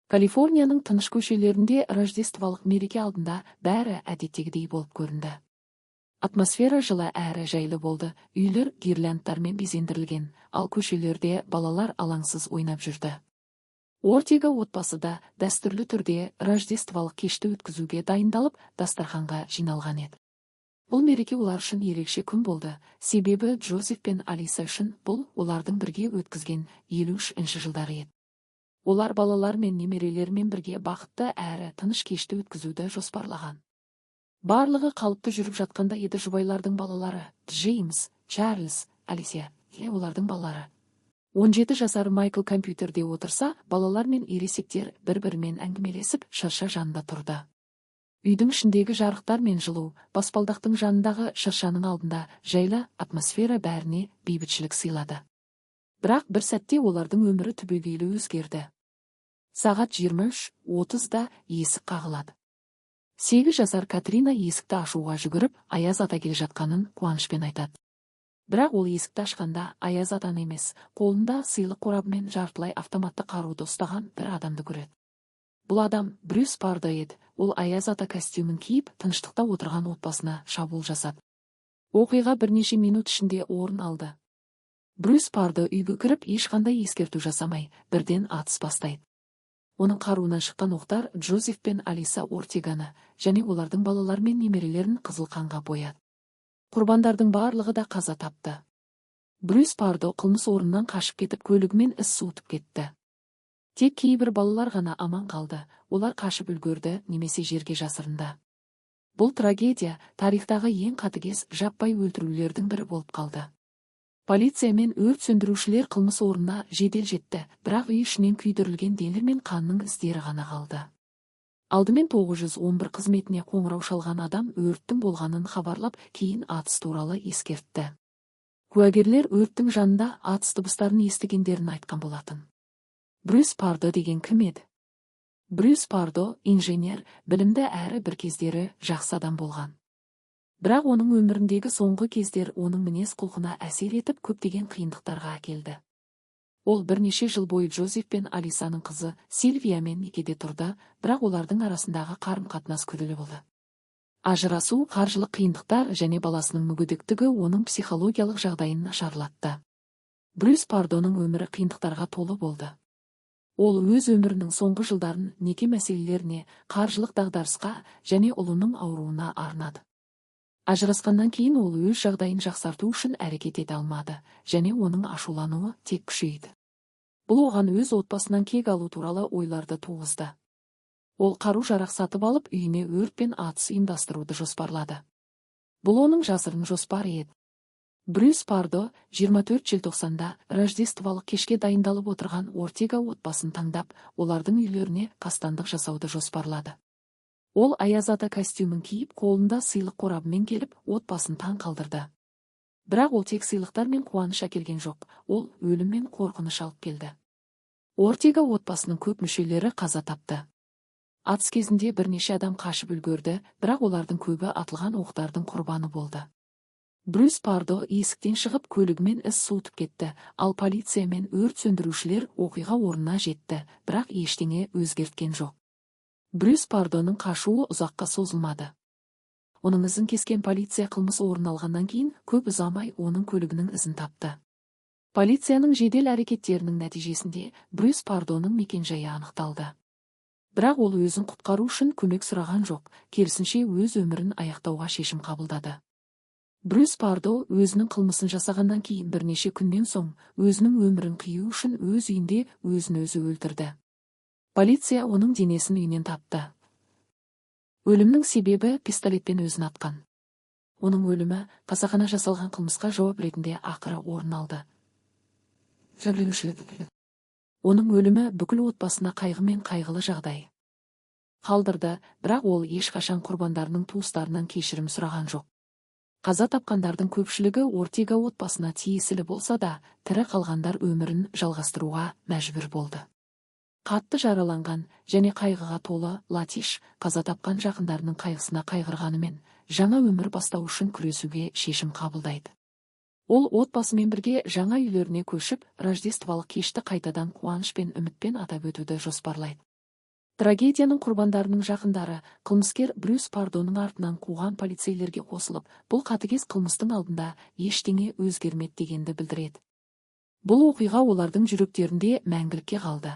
Калифорнияның тыныш көшелерінде рождестволық мереке алдында бәрі әдеттегідей болып көрінді. Атмосфера жылы әрі жайлы болды, үйлер гирляндтармен безендірілген, ал көшелерде балалар алаңсыз ойнап жүрді. Ортега отбасы да дәстүрлі түрде рождестволық кешті өткізуге дайындалып, дастарханға жиналған еді. Бұл мереке олар үшін ерекше күн болды, себебі Джозеф пен Алиса үшін бұл олардың бірге өткізген 53-ші жылдары еді. Олар балалар мен немерелермен бірге бақытты әрі тыныш кешті өткізуді жоспарлаған. Барлығы қалыпты жүріп жатқанда еді жұбайлардың балалары, Джеймс, Чарльз, Алисия, олардың балалары. 17 жасар Майкл компьютерде отырса, балалар мен ересектер бір-бірімен әңгімелесіп шырша жанында тұрды. Үйдің ішіндегі жарықтар мен жылу, баспалдақтың жанындағы шыршаның алдында жайлы атмосфера бәріне бейбітшілік сыйлады. Бірақ бір сәтте олардың өмірі түбегейлі өзгерді. Сағат 23:30-да есік қағылады. 8 жасар Катрина есікті ашуға жүгіріп, Аяз ата келе жатқанын қуанышпен айтады. Бірақ ол есікті ашқанда Аяз атаны емес, қолында сыйлық қорабымен жартылай автоматты қаруды ұстаған бір адамды көреді. Бұл адам Брюс Пардо еді. Ол Аяз ата костюмін киіп, тыныштықта отырған отбасына шабуыл жасады. Оқиға бірнеше минут ішінде орын алды. Брюс Пардо үйге кіріп, ешқандай ескерту жасамай, бірден атыс бастайды. Оның қаруынан шыққан оқтар Джозеф пен Алиса Ортеганы және олардың балалар мен немерелерін қызыл қанға бояды. Құрбандардың барлығы да қаза тапты. Брюс Пардо қылмыс орнынан қашып кетіп, көлігімен із суытып кетті. Тек кейбір балалар ғана аман қалды, олар қашып үлгерді немесе жерге жасырынды. Бұл трагедия тарихтағы ең қатыгез жаппай өлтірулердің бірі болып қалды. Полиция мен өрт сөндірушілер қылмыс орнына жедел жетті, бірақ үй ішінен күйдірілген денелер мен қанның іздері ғана қалды. Алдымен 911 қызметіне қоңырау шалған адам өрттің болғанын хабарлап, кейін атыс туралы ескертті. Куәгерлер өрттің жанында атыс дыбыстарын естігендерін айтқан болатын. Брюс Пардо деген кім еді? Брюс Пардо инженер, білімді әрі бір кездері жақсы адам болған. Бірақ оның өміріндегі соңғы кездер оның мінез құлқына әсер етіп, көптеген қиындықтарға әкелді. Ол бірнеше жыл бойы Джозеф пен Алисаның қызы Сильвиямен некеде тұрды, бірақ олардың арасындағы қарым-қатынас күрделі болды. Ажырасу, қаржылық қиындықтар және баласының мүгедектігі оның психологиялық жағдайын нашарлатты. Брюс Пардоның өмірі қиындықтарға толы болды. Ол өз өмірінің соңғы жылдарын неке мәселелеріне, қаржылық дағдарысқа және ұлының ауруына арнады. Ажырасқаннан кейін ол өз жағдайын жақсарту үшін әрекет ете алмады, және оның ашулануы тек күшейді. Бұл оған өз отбасынан кек алу туралы ойларды туғызды. Ол қару-жарақ сатып алып, үйіне өрт пен атыс ұйымдастыруды жоспарлады. Бұл оның жасырын жоспары еді. Брюс Пардо 24 желтоқсанда рождестволық кешке дайындалып отырған Ортега отбасын таңдап, олардың үйлеріне қастандық жасауды жоспарлады. Ол Аяз ата костюмін киіп, қолында сыйлық қорабымен келіп, отбасын таң қалдырды. Бірақ ол тек сыйлықтар мен қуаныш әкелген жоқ, ол өлім мен қорқыныш алып келді. Ортега отбасының көп мүшелері қаза тапты. Атыс кезінде бірнеше адам қашып үлгерді, бірақ олардың көбі атылған оқтардың құрбаны болды. Брюс Пардо есіктен шығып, көлігімен із суытып кетті, ал полиция мен өрт сөндірушілер оқиға орнына жетті, бірақ ештеңе өзгерткен жоқ. Брюс Пардоның қашуы ұзаққа созылмады. Оның ізін кескен полиция қылмыс орын алғаннан кейін көп ұзамай оның көлігінің ізін тапты. Полицияның жедел әрекеттерінің нәтижесінде Брюс Пардоның мекенжайы анықталды. Бірақ ол өзін құтқару үшін көмек сұраған жоқ, керісінше өз өмірін аяқтауға шешім қабылдады. Брюс Пардо өзінің қылмысын жасағаннан кейін бірнеше күннен соң өзінің өмірін қию үшін өз үйінде өзін-өзі өлтірді. Полиция оның денесін үйінен тапты. Өлімнің себебі пистолетпен өзін атқан. Оның өлімі қасақана жасалған қылмысқа жауап ретінде ақыры орын алды. Оның өлімі бүкіл отбасына қайғы мен қайғылы жағдай қалдырды, бірақ ол ешқашан құрбандарының туыстарынан кешірім сұраған жоқ. Қаза тапқандардың көпшілігі Ортега отбасына тиесілі болса да, тірі қалғандар өмірін жалғастыруға мәжбүр болды. Қатты жараланған және қайғыға толы Латиш қаза тапқан жақындарының қайғысына қайғырғанымен, жаңа өмір бастау үшін күресуге шешім қабылдайды. Ол отбасымен бірге жаңа үйлеріне көшіп, рождестволық кешті қайтадан қуаныш пен үмітпен атап өтуді жоспарлайды. Трагедияның құрбандарының жақындары қылмыскер Брюс Пардоның артынан қуған полицейлерге қосылып, бұл қатыгез қылмыстың алдында ештеңе өзгермеді дегенді білдіреді. Бұл оқиға олардың жүректерінде мәңгілікке қалды.